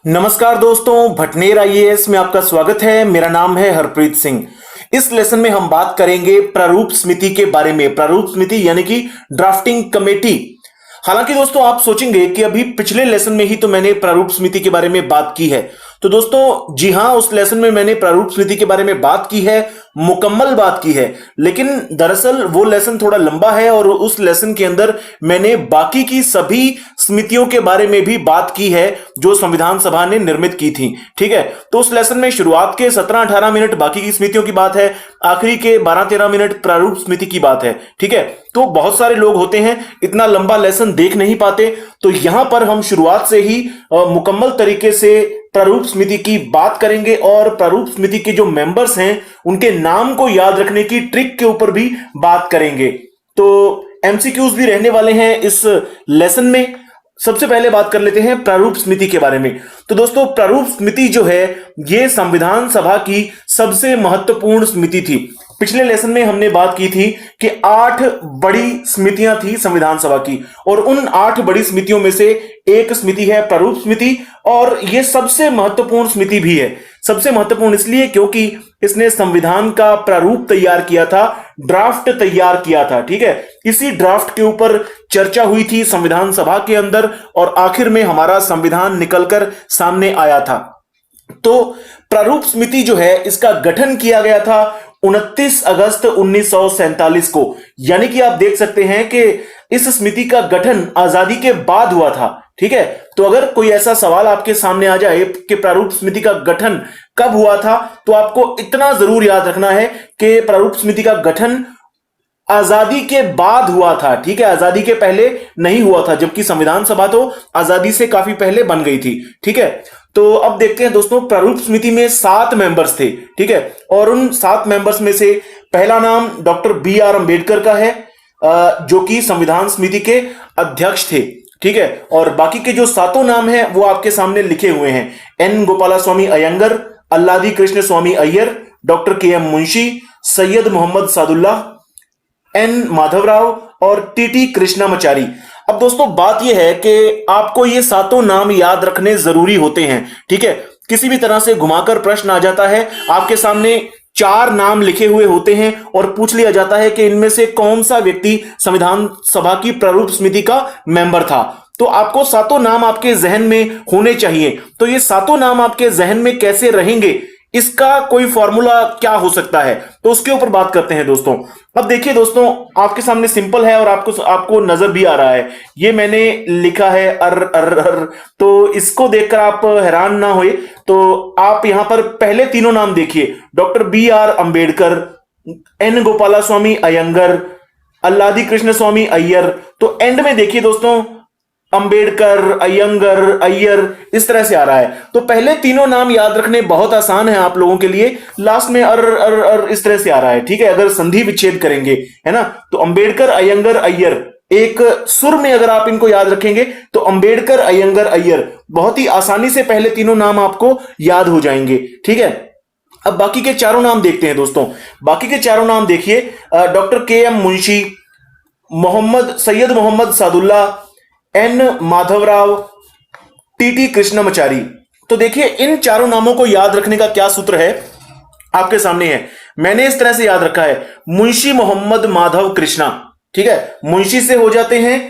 नमस्कार दोस्तों, भटनेर आईएएस में आपका स्वागत है। मेरा नाम है हरप्रीत सिंह। इस लेसन में हम बात करेंगे प्रारूप समिति के बारे में। प्रारूप समिति यानी कि ड्राफ्टिंग कमेटी। हालांकि दोस्तों आप सोचेंगे कि अभी पिछले लेसन में ही तो मैंने प्रारूप समिति के बारे में बात की है। तो दोस्तों जी हां, उस लेसन में मैंने प्रारूप समिति के बारे में बात की है, मुकम्मल बात की है। लेकिन दरअसल वो लेसन थोड़ा लंबा है और उस लेसन के अंदर मैंने बाकी की सभी समितियों के बारे में भी बात की है जो संविधान सभा ने निर्मित की थी। ठीक है, तो उस लेसन में शुरुआत के 17-18 मिनट बाकी की समितियों की बात है, आखिरी के 12-13 मिनट प्रारूप समिति की बात है। ठीक है, तो बहुत सारे लोग होते हैं इतना लंबा लेसन देख नहीं पाते, तो यहां पर हम शुरुआत से ही मुकम्मल तरीके से प्रारूप समिति की बात करेंगे और प्रारूप समिति के जो मेंबर्स हैं उनके नाम को याद रखने की ट्रिक के ऊपर भी बात करेंगे। तो एमसीक्यूज भी रहने वाले हैं इस लेसन में। सबसे पहले बात कर लेते हैं प्रारूप समिति के बारे में। तो दोस्तों प्रारूप समिति जो है ये संविधान सभा की सबसे महत्वपूर्ण समिति थी। पिछले लेसन में हमने बात की थी कि 8 बड़ी समितियां थी संविधान सभा की, और उन 8 बड़ी समितियों में से एक समिति है प्रारूप समिति, और यह सबसे महत्वपूर्ण समिति भी है। सबसे महत्वपूर्ण इसलिए क्योंकि इसने संविधान का प्रारूप तैयार किया था, ड्राफ्ट तैयार किया था। ठीक है, इसी ड्राफ्ट के ऊपर चर्चा हुई थी संविधान सभा के अंदर और आखिर में हमारा संविधान निकलकर सामने आया था। तो प्रारूप समिति जो है इसका गठन किया गया था 29 अगस्त 1947 को। यानी कि आप देख सकते हैं कि इस समिति का गठन आजादी के बाद हुआ था। ठीक है, तो अगर कोई ऐसा सवाल आपके सामने आ जाए कि प्रारूप समिति का गठन कब हुआ था, तो आपको इतना जरूर याद रखना है कि प्रारूप समिति का गठन आजादी के बाद हुआ था। ठीक है, आजादी के पहले नहीं हुआ था, जबकि संविधान सभा तो आजादी से काफी पहले बन गई थी। ठीक है, तो अब देखते हैं दोस्तों, प्रारूप समिति में 7 मेंबर्स थे। ठीक है, और उन 7 मेंबर्स में से पहला नाम डॉक्टर बी.आर. अंबेडकर का है, जो कि संविधान समिति के अध्यक्ष थे। ठीक है, और बाकी के जो 7 नाम हैं वो आपके सामने लिखे हुए हैं। N Gopalaswami Ayyangar, Alladi Krishnaswami Iyer, doctor KM. Munshi, Syed Mohammad Sadullah, N Madhavrao और टीटी कृष्णामाचारी। अब दोस्तों बात यह है कि आपको ये 7 नाम याद रखने जरूरी होते हैं। ठीक है, किसी भी तरह से घुमाकर प्रश्न आ जाता है, आपके सामने 4 नाम लिखे हुए होते हैं और पूछ लिया जाता है कि इनमें से कौन सा व्यक्ति संविधान सभा की प्रारूप समिति का मेंबर था। तो आपको 7 नाम आपके जहन में होने चाहिए। तो ये 7 नाम आपके जहन में कैसे रहेंगे, इसका कोई फॉर्मूला क्या हो सकता है, तो उसके ऊपर बात करते हैं दोस्तों। अब देखिए दोस्तों, आपके सामने सिंपल है और आपको नजर भी आ रहा है, ये मैंने लिखा है अर। तो इसको देखकर आप हैरान ना होए। तो आप यहां पर पहले तीनों नाम देखिए, doctor B R. Ambedkar, N Gopalaswami Ayyangar, Alladi Krishnaswami Iyer. तो एंड में देखिए दोस्तों, अंबेडकर, अयंगर, अय्यर, इस तरह से आ रहा है। तो पहले तीनों नाम याद रखने बहुत आसान है आप लोगों के लिए, लास्ट में अर इस तरह से आ रहा है। ठीक है, अगर संधि विच्छेद करेंगे, है ना, तो अंबेडकर, अयंगर, अय्यर, एक सुर में अगर आप इनको याद रखेंगे तो अंबेडकर, अयंगर, अय्यर, बहुत ही आसानी से पहले तीनों नाम आपको याद हो जाएंगे। ठीक है, अब बाकी के 4 नाम देखते हैं दोस्तों। बाकी के 4 नाम देखिए, doctor KM. Munshi, Syed Mohammad Sadullah, N Madhavrao, T T Krishnamachari. तो देखिए इन 4 नामों को याद रखने का क्या सूत्र है आपके सामने है। मैंने इस तरह से याद रखा है, मुंशी मोहम्मद माधव कृष्णा। ठीक है, मुंशी से हो जाते हैं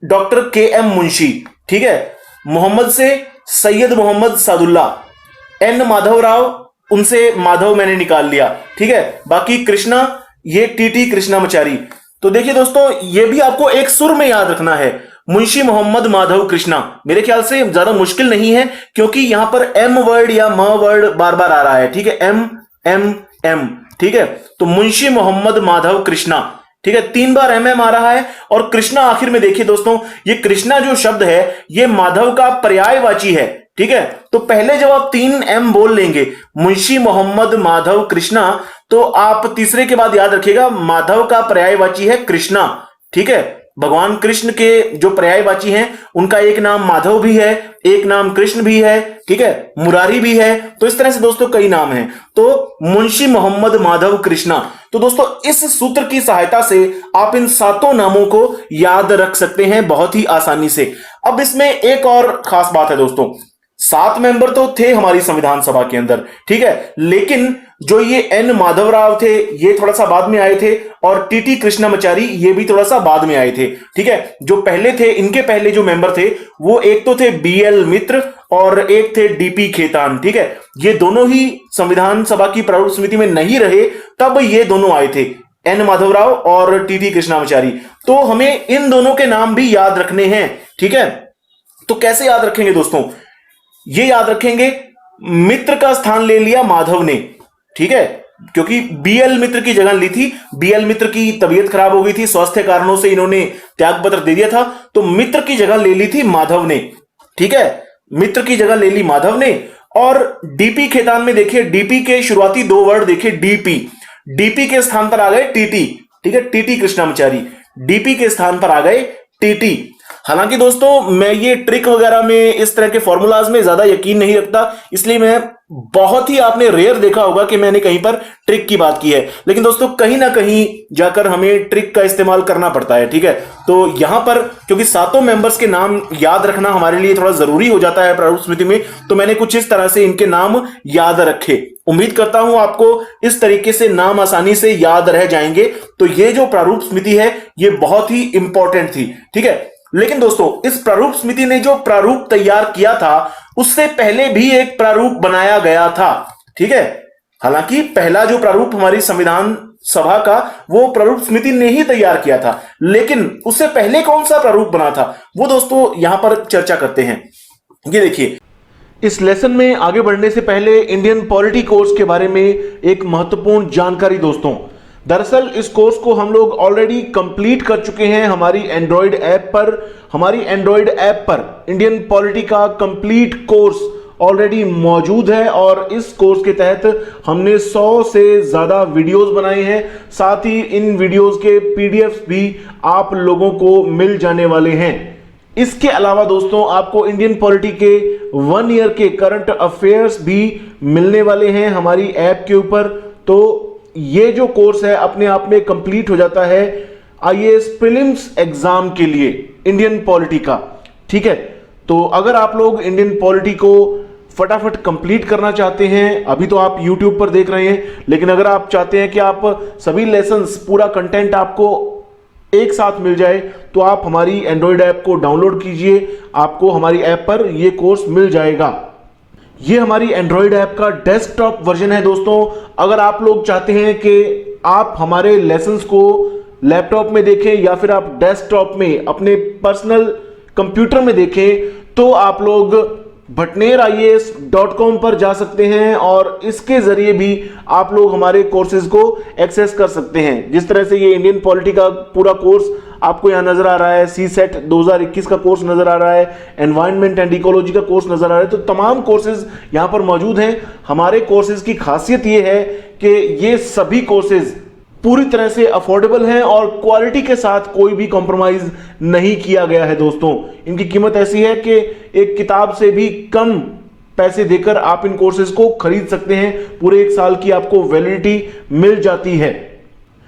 डॉक्टर के.एम. मुंशी। ठीक है, मोहम्मद से सैयद मोहम्मद सादुल्लाह, एन माधवराव, उनसे माधव मैंने निकाल लिया। ठीक है, बाकी कृष्णा, ये टीटी कृष्णामाचारी। तो देखिए दोस्तों, ये भी आपको एक सुर में याद रखना है, मुंशी मोहम्मद माधव कृष्णा। मेरे ख्याल से ज्यादा मुश्किल नहीं है, क्योंकि यहां पर एम वर्ड या म वर्ड बार बार आ रहा है। ठीक है, एम एम एम। ठीक है, तो मुंशी मोहम्मद माधव कृष्णा। ठीक है, 3 बार एम आ रहा है और कृष्णा आखिर में। देखिए दोस्तों, ये कृष्णा जो शब्द है ये माधव का पर्यायवाची है। ठीक है, तो पहले जब आप 3 एम बोल लेंगे, मुंशी मोहम्मद माधव कृष्णा, तो आप तीसरे के बाद याद रखिएगा माधव का पर्यायवाची है कृष्णा। ठीक है, भगवान कृष्ण के जो पर्यायवाची हैं उनका एक नाम माधव भी है, एक नाम कृष्ण भी है। ठीक है, मुरारी भी है। तो इस तरह से दोस्तों कई नाम हैं। तो मुंशी मोहम्मद माधव कृष्णा। तो दोस्तों इस सूत्र की सहायता से आप इन 7 नामों को याद रख सकते हैं बहुत ही आसानी से। अब इसमें एक और खास बात है दोस्तों, 7 मेंबर तो थे हमारी संविधान सभा के अंदर, ठीक है, लेकिन जो ये एन माधवराव थे ये थोड़ा सा बाद में आए थे, और टीटी कृष्णामाचारी ये भी थोड़ा सा बाद में आए थे, ठीक है। जो पहले थे, इनके पहले जो मेंबर थे वो एक तो थे बीएल मित्र और एक थे डीपी खेतान, ठीक है। ये दोनों ही संविधान सभा की प्रारूप समिति में नहीं रहे, तब ये दोनों आए थे, एन माधवराव और टीटी कृष्णामाचारी। तो हमें इन दोनों के नाम भी याद रखने हैं, ठीक है। तो कैसे याद रखेंगे दोस्तों, ये याद रखेंगे, मित्र का स्थान ले लिया माधव ने, ठीक है, क्योंकि बीएल मित्र की जगह ली थी। बीएल मित्र की तबीयत खराब हो गई थी, स्वास्थ्य कारणों से इन्होंने त्यागपत्र दे दिया था, तो मित्र की जगह ले ली थी माधव ने, ठीक है, मित्र की जगह ले ली माधव ने। और डीपी खेतान में देखिए, डीपी के शुरुआती 2 वर्ड देखिए, डीपी, डीपी के स्थान पर आ गए टीटी, ठीक है, टीटी कृष्णामाचारी, डीपी के स्थान पर आ गए टीटी। हालांकि दोस्तों मैं ये ट्रिक वगैरह में, इस तरह के फॉर्मूलाज में ज्यादा यकीन नहीं रखता, इसलिए मैं बहुत ही, आपने रेयर देखा होगा कि मैंने कहीं पर ट्रिक की बात की है, लेकिन दोस्तों कहीं ना कहीं जाकर हमें ट्रिक का इस्तेमाल करना पड़ता है, ठीक है। तो यहां पर क्योंकि 7 मेंबर्स के नाम याद रखना हमारे लिए थोड़ा जरूरी हो जाता है प्रारूप समिति में, तो मैंने कुछ इस तरह से इनके नाम याद रखे। उम्मीद करता हूं आपको इस तरीके से नाम आसानी से याद रह जाएंगे। तो ये जो प्रारूप समिति है ये बहुत ही इंपॉर्टेंट थी, ठीक है। लेकिन दोस्तों इस प्रारूप समिति ने जो प्रारूप तैयार किया था उससे पहले भी एक प्रारूप बनाया गया था, ठीक है। हालांकि पहला जो प्रारूप हमारी संविधान सभा का, वो प्रारूप समिति ने ही तैयार किया था, लेकिन उससे पहले कौन सा प्रारूप बना था वो दोस्तों यहां पर चर्चा करते हैं। ये देखिए, इस लेसन में आगे बढ़ने से पहले इंडियन पॉलिटी कोर्स के बारे में एक महत्वपूर्ण जानकारी दोस्तों। दरअसल इस कोर्स को हम लोग ऑलरेडी कंप्लीट कर चुके हैं हमारी एंड्रॉइड ऐप पर। हमारी एंड्रॉइड ऐप पर इंडियन पॉलिटी का कंप्लीट कोर्स ऑलरेडी मौजूद है, और इस कोर्स के तहत हमने 100 से ज्यादा वीडियोस बनाए हैं। साथ ही इन वीडियोस के पीडीएफ भी आप लोगों को मिल जाने वाले हैं। इसके अलावा दोस्तों आपको इंडियन पॉलिटी के 1 ईयर के करंट अफेयर्स भी मिलने वाले हैं हमारी ऐप के ऊपर। तो ये जो कोर्स है अपने आप में कंप्लीट हो जाता है आईएएस प्रीलिम्स एग्जाम के लिए इंडियन पॉलिटी का, ठीक है। तो अगर आप लोग इंडियन पॉलिटी को फटाफट कंप्लीट करना चाहते हैं, अभी तो आप यूट्यूब पर देख रहे हैं, लेकिन अगर आप चाहते हैं कि आप सभी लेसन्स, पूरा कंटेंट आपको एक साथ मिल जाए, तो आप हमारी एंड्रॉइड ऐप को डाउनलोड कीजिए, आपको हमारी ऐप पर यह कोर्स मिल जाएगा। ये हमारी एंड्रॉइड ऐप का डेस्कटॉप वर्जन है दोस्तों। अगर आप लोग चाहते हैं कि आप हमारे लेसन्स को लैपटॉप में देखें या फिर आप डेस्कटॉप में अपने पर्सनल कंप्यूटर में देखें, तो आप लोग bhatner.ias.com पर जा सकते हैं और इसके जरिए भी आप लोग हमारे कोर्सेज को एक्सेस कर सकते हैं। जिस तरह से ये इंडियन पॉलिटी का पूरा कोर्स आपको यहां नजर आ रहा है, सीसेट 2021 का कोर्स नजर आ रहा है, एनवायरनमेंट एंड इकोलॉजी का कोर्स नजर आ रहा है, तो तमाम कोर्सेज यहां पर मौजूद हैं। हमारे कोर्सेज की खासियत ये है कि ये सभी कोर्सेज पूरी तरह से अफोर्डेबल हैं और क्वालिटी के साथ कोई भी कॉम्प्रोमाइज नहीं किया गया है दोस्तों। इनकी कीमत ऐसी है कि एक किताब से भी कम पैसे देकर आप इन कोर्सेज को खरीद सकते हैं। पूरे 1 साल की आपको वैलिडिटी मिल जाती है।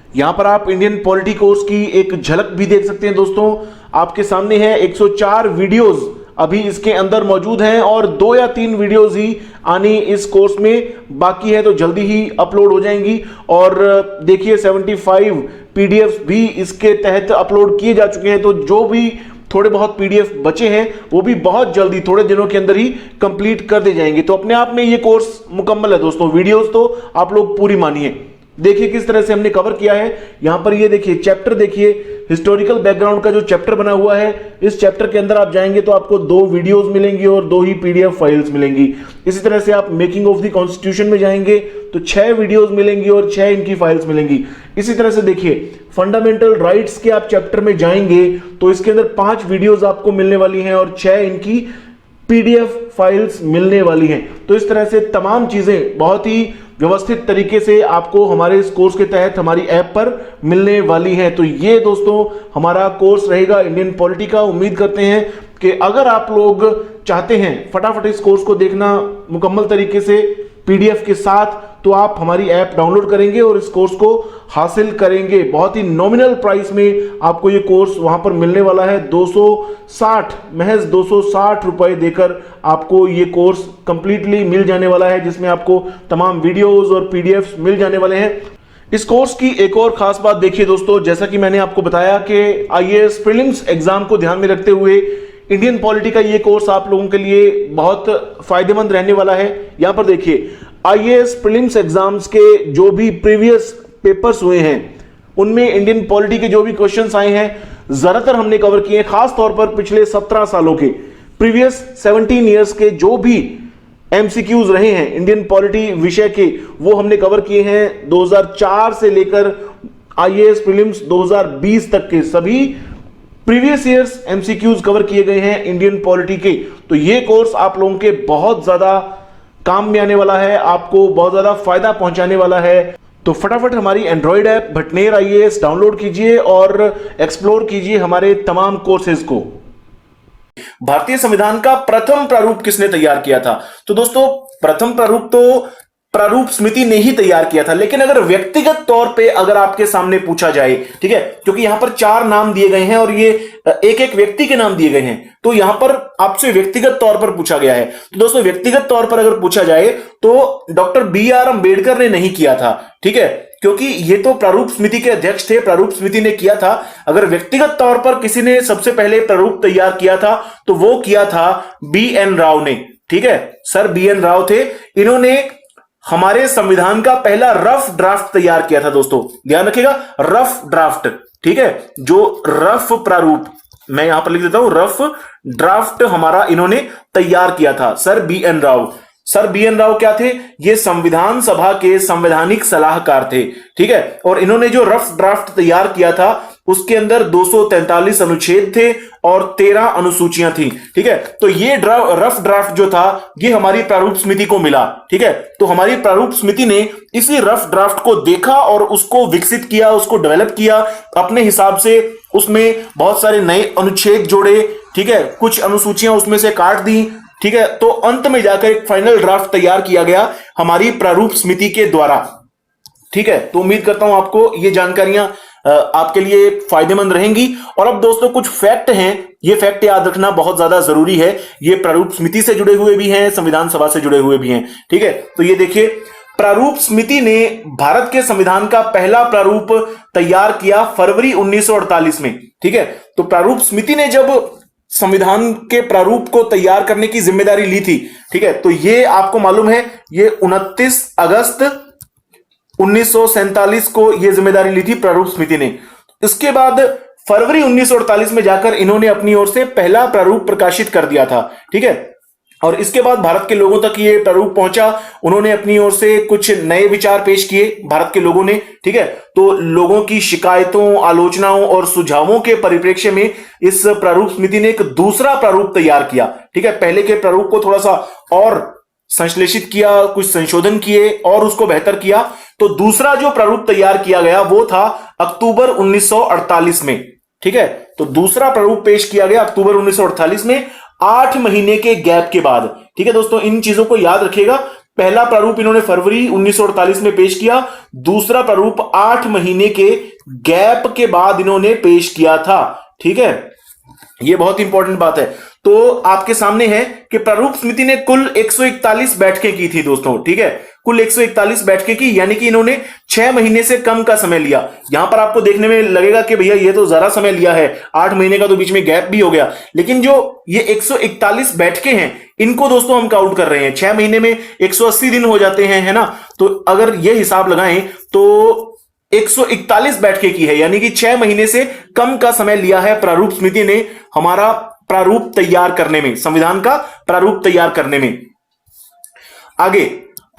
यहां पर आप इंडियन पॉलिटी कोर्स की एक झलक भी देख सकते हैं दोस्तों। आपके सामने है 104 वीडियोस अभी इसके अंदर मौजूद हैं और 2 या 3 वीडियोस ही आनी इस कोर्स में बाकी है, तो जल्दी ही अपलोड हो जाएंगी। और देखिए 75 पीडीएफ भी इसके तहत अपलोड किए जा चुके हैं, तो जो भी थोड़े बहुत पीडीएफ बचे हैं वो भी बहुत जल्दी, थोड़े दिनों के अंदर ही कंप्लीट कर दे जाएंगे। तो अपने आप में ये कोर्स मुकम्मल है दोस्तों। वीडियोस तो आप लोग पूरी मानिए। देखिए किस तरह से हमने कवर किया है। यहां पर ये देखिए चैप्टर, देखिए हिस्टोरिकल बैकग्राउंड का जो चैप्टर बना हुआ है, इस चैप्टर के अंदर आप जाएंगे तो आपको 2 वीडियोस मिलेंगी और 2 ही पीडीएफ फाइल्स मिलेंगी। इसी तरह से आप मेकिंग ऑफ द कॉन्स्टिट्यूशन में जाएंगे तो 6 वीडियोस मिलेंगी और 6 इनकी फाइल्स मिलेंगी। इसी तरह से देखिए फंडामेंटल राइट्स के आप चैप्टर में जाएंगे तो इसके अंदर 5 वीडियोस आपको मिलने वाली हैं और 6 इनकी पीडीएफ फाइल्स मिलने वाली हैं। तो इस तरह से तमाम चीजें बहुत ही व्यवस्थित तरीके से आपको हमारे इस कोर्स के तहत हमारी ऐप पर मिलने वाली हैं। तो ये दोस्तों हमारा कोर्स रहेगा इंडियन पॉलिटी का। उम्मीद करते हैं कि अगर आप लोग चाहते हैं फटाफट इस कोर्स को देखना मुकम्मल तरीके से पीडीएफ के साथ, तो आप हमारी ऐप डाउनलोड करेंगे और इस कोर्स को हासिल करेंगे। बहुत ही नॉमिनल प्राइस में आपको ये कोर्स वहां पर मिलने वाला है। 260 महज 260 रुपए देकर आपको ये कोर्स कंप्लीटली मिल जाने वाला है, जिसमें आपको तमाम वीडियोस और पीडीएफ्स मिल जाने वाले हैं। इस कोर्स की एक और खास बात देखिए दोस्तों, जैसा कि मैंने आपको बताया कि आईएएस प्रीलिम्स एग्जाम को ध्यान में रखते हुए इंडियन पॉलिटी का ये कोर्स आप लोगों के लिए बहुत फायदेमंद रहने वाला है। यहां पर देखिए, आईएएस प्रीलिम्स एग्जाम्स के जो भी प्रीवियस पेपर्स हुए हैं उनमें इंडियन पॉलिटी के जो भी क्वेश्चंस आए हैं ज्यादातर हमने कवर किए हैं। खास तौर पर पिछले 17 सालों के प्रीवियस 17 ईयर्स के जो भी एमसीक्यूज रहे हैं इंडियन पॉलिटी विषय के, वो हमने कवर किए हैं। 2004 से लेकर आईएएस प्रीलिम्स 2020 तक के सभी प्रीवियस ईयर्स एमसीक्यूज कवर किए गए हैं इंडियन पॉलिटी के। तो ये कोर्स आप लोगों के बहुत ज्यादा काम में आने वाला है, आपको बहुत ज्यादा फायदा पहुंचाने वाला है। तो फटाफट हमारी Android app Bhatner IAS download कीजिए और एक्सप्लोर कीजिए हमारे तमाम कोर्सेज को। भारतीय संविधान का प्रथम प्रारूप किसने तैयार किया था? तो दोस्तों, प्रथम प्रारूप तो प्रारूप समिति ने ही तैयार किया था, लेकिन अगर व्यक्तिगत तौर पे अगर आपके सामने पूछा जाए, ठीक है, क्योंकि यहां पर 4 नाम दिए गए हैं और ये एक एक व्यक्ति के नाम दिए गए हैं, तो यहां पर आपसे व्यक्तिगत तौर पर पूछा गया है। तो दोस्तों, व्यक्तिगत तौर पर अगर पूछा जाए तो डॉक्टर बी.आर. अंबेडकर ने नहीं किया था, ठीक है, क्योंकि ये तो प्रारूप समिति के अध्यक्ष थे, प्रारूप समिति ने किया था। अगर व्यक्तिगत तौर पर किसी ने सबसे पहले प्रारूप तैयार किया था तो वो किया था बी.एन. राव ने, ठीक है, सर बी.एन. राव थे। इन्होंने हमारे संविधान का पहला रफ ड्राफ्ट तैयार किया था। दोस्तों ध्यान रखिएगा, रफ ड्राफ्ट, ठीक है, जो रफ प्रारूप, मैं यहां पर लिख देता हूं, रफ ड्राफ्ट हमारा इन्होंने तैयार किया था sir BN. Rao. Sir BN. Rao क्या थे? ये संविधान सभा के संवैधानिक सलाहकार थे, ठीक है, और इन्होंने जो रफ ड्राफ्ट तैयार किया था उसके अंदर 243 अनुच्छेद थे और 13 अनुसूचियां थी, ठीक है। तो ये रफ ड्राफ्ट जो था ये हमारी प्रारूप समिति को मिला, ठीक है। तो हमारी प्रारूप समिति ने इसी रफ ड्राफ्ट को देखा और उसको विकसित किया, उसको डेवलप किया अपने हिसाब से, उसमें बहुत सारे नए अनुच्छेद जोड़े, ठीक है, कुछ अनुसूचियां उसमें से काट दी, ठीक है। तो अंत में जाकर एक फाइनल ड्राफ्ट तैयार किया गया हमारी प्रारूप समिति के द्वारा, ठीक है। तो उम्मीद करता हूं आपको ये जानकारियां आपके लिए फायदेमंद रहेंगी। और अब दोस्तों कुछ फैक्ट हैं, ये फैक्ट याद रखना बहुत ज्यादा जरूरी है। ये प्रारूप समिति से जुड़े हुए भी हैं, संविधान सभा से जुड़े हुए भी हैं, ठीक है। तो ये देखिए, प्रारूप समिति ने भारत के संविधान का पहला प्रारूप तैयार किया फरवरी 1948 में, ठीक है। तो प्रारूप समिति ने जब संविधान के प्रारूप को तैयार करने की जिम्मेदारी ली थी, ठीक है, तो ये आपको मालूम है ये 29 अगस्त 1947 को यह जिम्मेदारी ली थी प्रारूप समिति ने। इसके बाद फरवरी 1948 में जाकर इन्होंने अपनी ओर से पहला प्रारूप प्रकाशित कर दिया था, ठीक है। और इसके बाद भारत के लोगों तक ये प्रारूप पहुंचा, उन्होंने अपनी ओर से कुछ नए विचार पेश किए भारत के लोगों ने, ठीक है। तो लोगों की शिकायतों, आलोचनाओं और सुझावों के परिप्रेक्ष्य में इस प्रारूप समिति ने एक दूसरा प्रारूप तैयार किया, ठीक है। पहले के प्रारूप को थोड़ा सा और संश्लेषित किया, कुछ संशोधन किए और उसको बेहतर किया। तो दूसरा जो प्रारूप तैयार किया गया वो था अक्टूबर 1948 में, ठीक है। तो दूसरा प्रारूप पेश किया गया अक्टूबर 1948 में, 8 महीने के गैप के बाद, ठीक है दोस्तों, इन चीजों को याद रखिएगा। पहला प्रारूप इन्होंने फरवरी 1948 में पेश किया, दूसरा प्रारूप 8 महीने के गैप के बाद इन्होंने पेश किया था, ठीक है। यह बहुत इंपॉर्टेंट बात है। तो आपके सामने है कि प्रारूप समिति ने कुल 141 बैठकें की थी दोस्तों, ठीक है, कुल 141 बैठकें की, यानी कि इन्होंने 6 महीने से कम का समय लिया। यहां पर आपको देखने में लगेगा कि भैया ये तो ज्यादा समय लिया है, 8 महीने का तो बीच में गैप भी हो गया, लेकिन जो ये 141 बैठकें हैं इनको दोस्तों हम काउंट कर रहे हैं। 6 महीने में 180 दिन हो जाते हैं, है ना। तो अगर ये हिसाब लगाएं तो 141 बैठकें की है, यानी कि 6 महीने से कम का समय लिया है प्रारूप समिति ने हमारा प्रारूप तैयार करने में, संविधान का प्रारूप तैयार करने में। आगे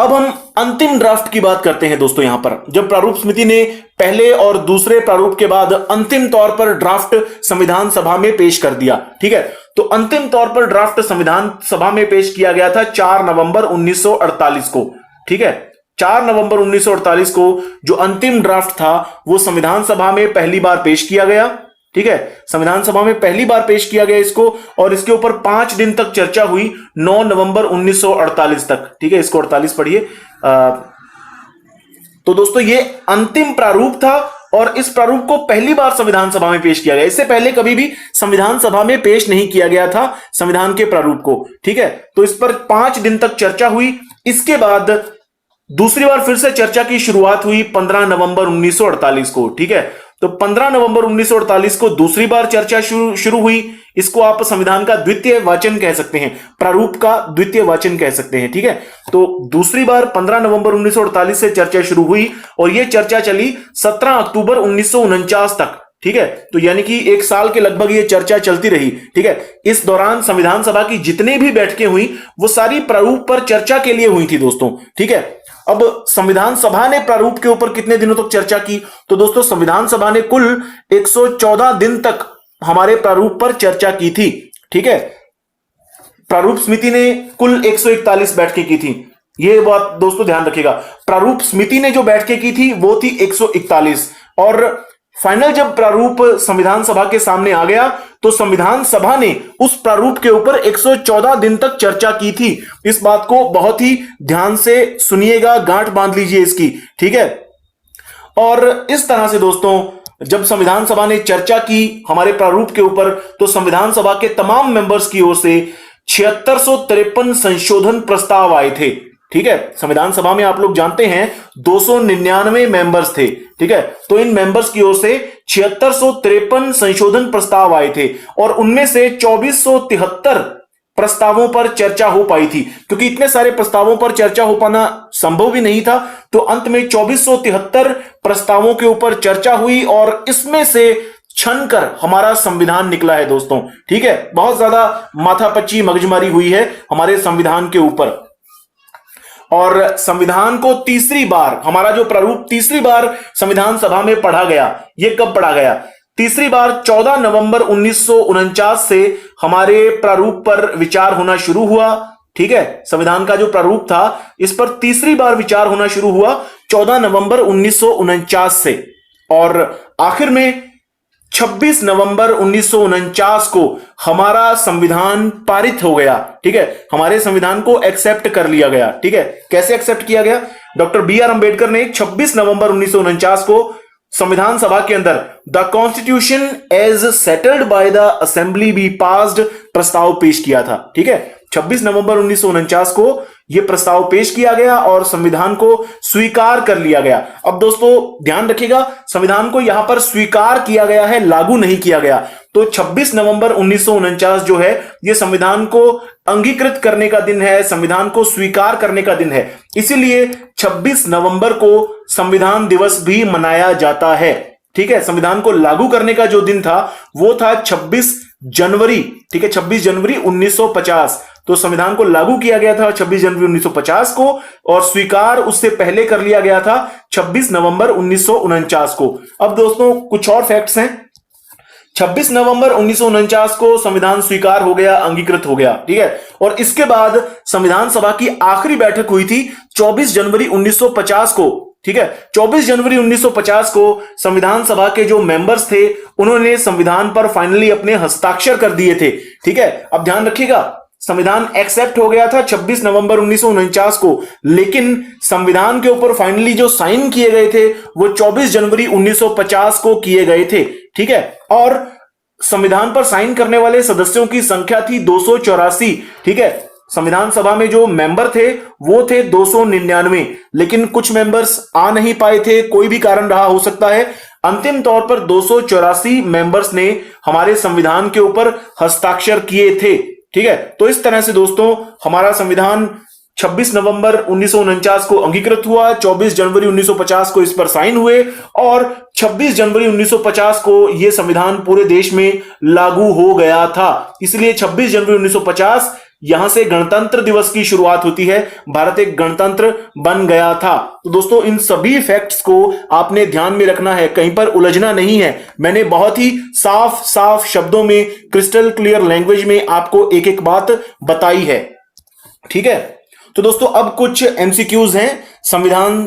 अब हम अंतिम ड्राफ्ट की बात करते हैं दोस्तों। यहां पर जब प्रारूप समिति ने पहले और दूसरे प्रारूप के बाद अंतिम तौर पर ड्राफ्ट संविधान सभा में पेश कर दिया, ठीक है। तो अंतिम तौर पर ड्राफ्ट संविधान सभा में पेश किया गया था 4 नवंबर 1948 को, ठीक है। 4 नवंबर 1948 को जो अंतिम ड्राफ्ट था वो संविधान सभा में पहली बार पेश किया गया, ठीक है। संविधान सभा में पहली बार पेश किया गया इसको, और इसके ऊपर 5 दिन तक चर्चा हुई, 9 नवंबर 1948 तक, ठीक है। इसको 48 पढ़िए, तो दोस्तों ये अंतिम प्रारूप था और इस प्रारूप को पहली बार संविधान सभा में पेश किया गया। इससे पहले कभी भी संविधान सभा में पेश नहीं किया गया था संविधान के प्रारूप को। ठीक है, तो इस पर 5 दिन तक चर्चा हुई। इसके बाद दूसरी बार फिर से चर्चा की शुरुआत हुई 15 नवंबर 1948 को। ठीक है, तो 15 नवंबर 1948 को दूसरी बार चर्चा शुरू हुई। इसको आप संविधान का द्वितीय वाचन कह सकते हैं, प्रारूप का द्वितीय वाचन कह सकते हैं। ठीक है, तो दूसरी बार 15 नवंबर 1948 से चर्चा शुरू हुई और यह चर्चा चली 17 अक्टूबर 1949 तक। ठीक है, तो यानी कि 1 साल के लगभग ये चर्चा चलती रही। ठीक है, इस दौरान संविधान सभा की जितनी भी बैठकें हुई वो सारी प्रारूप पर चर्चा के लिए हुई थी दोस्तों। ठीक है, अब संविधान सभा ने प्रारूप के ऊपर कितने दिनों तक चर्चा की? तो दोस्तों संविधान सभा ने कुल 114 दिन तक हमारे प्रारूप पर चर्चा की थी। ठीक है, प्रारूप समिति ने कुल 141 बैठकें की थी। यह बात दोस्तों ध्यान रखिएगा, प्रारूप समिति ने जो बैठकें की थी वो थी 141 और फाइनल जब प्रारूप संविधान सभा के सामने आ गया तो संविधान सभा ने उस प्रारूप के ऊपर 114 दिन तक चर्चा की थी। इस बात को बहुत ही ध्यान से सुनिएगा, गांठ बांध लीजिए इसकी। ठीक है, और इस तरह से दोस्तों जब संविधान सभा ने चर्चा की हमारे प्रारूप के ऊपर तो संविधान सभा के तमाम मेंबर्स की ओर से 7653 संशोधन प्रस्ताव आए थे। ठीक है, संविधान सभा में आप लोग जानते हैं 299 मेंबर्स थे। ठीक है, तो इन मेंबर्स की ओर से 7653 संशोधन प्रस्ताव आए थे और उनमें से 2473 प्रस्तावों पर चर्चा हो पाई थी। क्योंकि इतने सारे प्रस्तावों पर चर्चा हो पाना संभव भी नहीं था, तो अंत में 2473 प्रस्तावों के ऊपर चर्चा हुई और इसमें से छनकर हमारा संविधान निकला है दोस्तों। ठीक है, बहुत ज्यादा माथापच्ची मगजमारी हुई है हमारे संविधान के ऊपर और संविधान को तीसरी बार, हमारा जो प्रारूप तीसरी बार संविधान सभा में पढ़ा गया, यह कब पढ़ा गया? तीसरी बार 14 नवंबर 1949 से हमारे प्रारूप पर विचार होना शुरू हुआ। ठीक है, संविधान का जो प्रारूप था इस पर तीसरी बार विचार होना शुरू हुआ 14 नवंबर 1949 से और आखिर में 26 नवंबर 1949 को हमारा संविधान पारित हो गया। ठीक है, हमारे संविधान को एक्सेप्ट कर लिया गया। ठीक है, कैसे एक्सेप्ट किया गया? Doctor B.R. अंबेडकर ने 26 नवंबर 1949 को संविधान सभा के अंदर the constitution as settled by the assembly be passed प्रस्ताव पेश किया था। ठीक है, 26 नवंबर 1949 को यह प्रस्ताव पेश किया गया और संविधान को स्वीकार कर लिया गया। अब दोस्तों ध्यान रखिएगा, संविधान को यहां पर स्वीकार किया गया है, लागू नहीं किया गया। तो 26 नवंबर 1949 जो है यह संविधान को अंगीकृत करने का दिन है, संविधान को स्वीकार करने का दिन है। इसीलिए 26 नवंबर को संविधान दिवस भी मनाया जाता है। ठीक है, संविधान को लागू करने का जो दिन था वो था 26 जनवरी। ठीक है, 26 जनवरी 1950। तो संविधान को लागू किया गया था 26 जनवरी 1950 को और स्वीकार उससे पहले कर लिया गया था 26 नवंबर 1949 को। अब दोस्तों कुछ और फैक्ट्स हैं। 26 नवंबर 1949 को संविधान स्वीकार हो गया, अंगीकृत हो गया। ठीक है, और इसके बाद संविधान सभा की आखिरी बैठक हुई थी 24 जनवरी 1950 को। ठीक है, 24 जनवरी 1950 को संविधान सभा के जो मेंबर्स थे उन्होंने संविधान पर फाइनली अपने हस्ताक्षर कर दिए थे। ठीक है, अब ध्यान रखिएगा, संविधान एक्सेप्ट हो गया था 26 नवंबर 1949 को, लेकिन संविधान के ऊपर फाइनली जो साइन किए गए थे वो 24 जनवरी 1950 को किए गए थे। ठीक है, और संविधान पर साइन करने वाले सदस्यों की संख्या थी 284। ठीक है, संविधान सभा में जो मेंबर थे वो थे 299, लेकिन कुछ मेंबर्स आ नहीं पाए थे, कोई भी कारण रहा हो सकता है। अंतिम तौर पर 284 मेंबर्स ने हमारे संविधान के ऊपर हस्ताक्षर किए थे। ठीक है, तो इस तरह से दोस्तों हमारा संविधान 26 नवंबर 1949 को अंगीकृत हुआ, 24 जनवरी 1950 को इस पर साइन हुए और 26 जनवरी 1950 को यह संविधान पूरे देश में लागू हो गया था। इसलिए 26 जनवरी 1950 यहां से गणतंत्र दिवस की शुरुआत होती है, भारत एक गणतंत्र बन गया था। तो दोस्तों इन सभी फैक्ट्स को आपने ध्यान में रखना है, कहीं पर उलझना नहीं है। मैंने बहुत ही साफ साफ शब्दों में, क्रिस्टल क्लियर लैंग्वेज में आपको एक एक बात बताई है। ठीक है, तो दोस्तों अब कुछ एमसीक्यूज हैं संविधान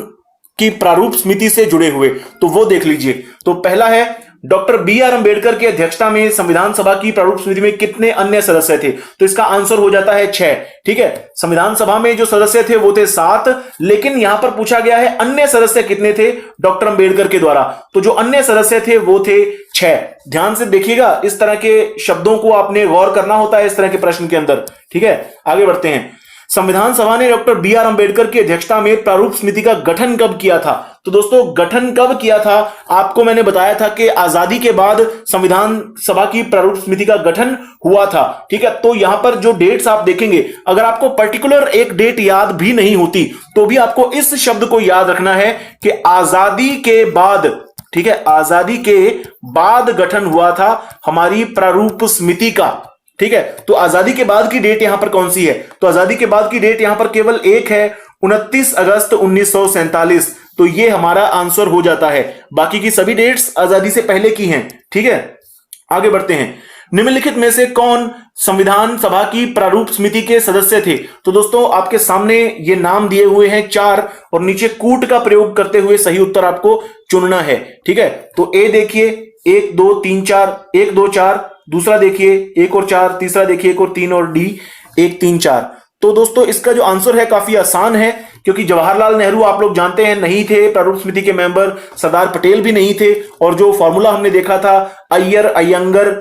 की प्रारूप समिति से जुड़े हुए, तो वो देख लीजिए। तो पहला है, डॉक्टर बी आर अंबेडकर की अध्यक्षता में संविधान सभा की प्रारूप समिति में कितने अन्य सदस्य थे? तो इसका आंसर हो जाता है 6। ठीक है, संविधान सभा में जो सदस्य थे वो थे 7, लेकिन यहां पर पूछा गया है अन्य सदस्य कितने थे डॉक्टर अंबेडकर के द्वारा, तो जो अन्य सदस्य थे वो थे 6। ध्यान से देखिएगा, इस तरह के शब्दों को आपने गौर करना होता है इस तरह के प्रश्न के अंदर। ठीक है, आगे बढ़ते हैं। संविधान सभा ने डॉक्टर बी आर अंबेडकर की अध्यक्षता में प्रारूप समिति का गठन कब किया था? तो दोस्तों गठन कब किया था? आपको मैंने बताया था कि आजादी के बाद संविधान सभा की प्रारूप समिति का गठन हुआ था। ठीक है, तो यहां पर जो डेट्स आप देखेंगे, अगर आपको पर्टिकुलर एक डेट याद भी नहीं होती तो भी आपको इस शब्द को याद रखना है कि आजादी के बाद, ठीक है, आजादी के बाद गठन हुआ था हमारी प्रारूप समिति का। ठीक है, तो आजादी के बाद की डेट यहां पर कौन सी है? तो आजादी के बाद की डेट यहां पर केवल एक है, 29 अगस्त 1947। तो ये हमारा आंसर हो जाता है। बाकी की सभी डेट्स आजादी से पहले की हैं। ठीक है, आगे बढ़ते हैं। निम्नलिखित में से कौन संविधान सभा की प्रारूप समिति के सदस्य थे? तो दोस्तों आपके सामने ये नाम दिए हुए हैं 4 और नीचे कूट का प्रयोग करते हुए सही उत्तर आपको चुनना है। ठीक है, तो ए देखिए 1 2 3 4, 1 2 4, दूसरा देखिए 1 और 4, तीसरा देखिए 1 और 3 और डी 1 3 4। तो दोस्तों इसका जो आंसर है काफी आसान है, क्योंकि जवाहरलाल नेहरू आप लोग जानते हैं नहीं थे प्रारूप समिति के मेंबर, सरदार पटेल भी नहीं थे, और जो फॉर्मूला हमने देखा था अय्यर अयंगर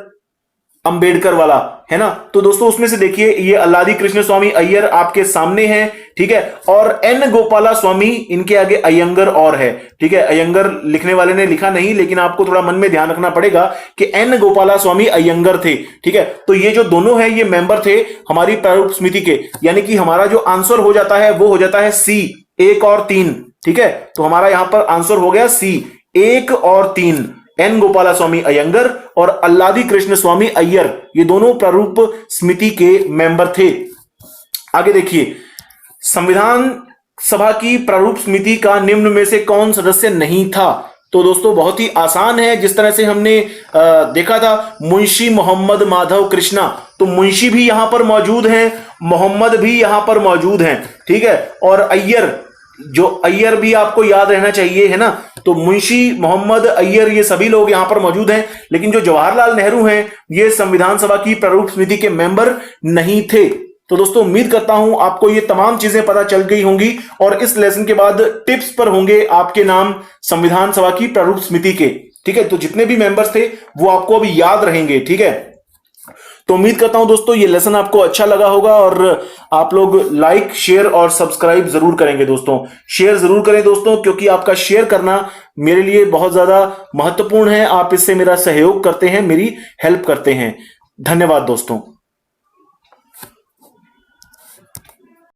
अंबेडकर वाला, है ना, तो दोस्तों उसमें से देखिए ये अल्लादी कृष्ण स्वामी अय्यर आपके सामने हैं। ठीक है, और एन गोपाला स्वामी इनके आगे अयंगर और है। ठीक है, अयंगर लिखने वाले ने लिखा नहीं, लेकिन आपको थोड़ा मन में ध्यान रखना पड़ेगा कि एन गोपाला स्वामी अयंगर थे। ठीक है, तो ये जो दोनों हैं ये मेंबर थे हमारी प्रारूप समिति के, यानी कि हमारा जो आंसर हो जाता है वो हो जाता है सी 1 और 3। ठीक है, तो हमारा यहां पर आंसर हो गया सी 1 और 3। एन गोपाला स्वामी अयंगर और अल्लादी कृष्ण स्वामी अय्यर, ये दोनों प्रारूप समिति के मेंबर थे। आगे देखिए, संविधान सभा की प्रारूप समिति का निम्न में से कौन सदस्य नहीं था? तो दोस्तों बहुत ही आसान है, जिस तरह से हमने देखा था मुंशी मोहम्मद माधव कृष्णा, तो मुंशी भी यहां पर मौजूद हैं, मोहम्मद भी यहां पर मौजूद हैं। ठीक है, और अय्यर, जो अय्यर भी आपको याद रहना चाहिए, है ना, तो मुंशी मोहम्मद अय्यर ये सभी लोग यहां पर मौजूद हैं, लेकिन जो जवाहरलाल नेहरू हैं ये संविधान सभा की प्रारूप समिति के मेंबर नहीं थे। तो दोस्तों उम्मीद करता हूं आपको ये तमाम चीजें पता चल गई होंगी, और इस लेसन के बाद टिप्स पर होंगे आपके नाम संविधान सभा की प्रारूप समिति के। ठीक है, तो जितने भी मेंबर्स थे वो आपको अभी याद रहेंगे। ठीक है, तो उम्मीद करता हूं दोस्तों ये लेसन आपको अच्छा लगा होगा, और आप लोग लाइक शेयर और सब्सक्राइब जरूर करेंगे। दोस्तों शेयर जरूर करें दोस्तों, क्योंकि आपका शेयर करना मेरे लिए बहुत ज्यादा महत्वपूर्ण है। आप इससे मेरा सहयोग करते हैं, मेरी हेल्प करते हैं। धन्यवाद दोस्तों।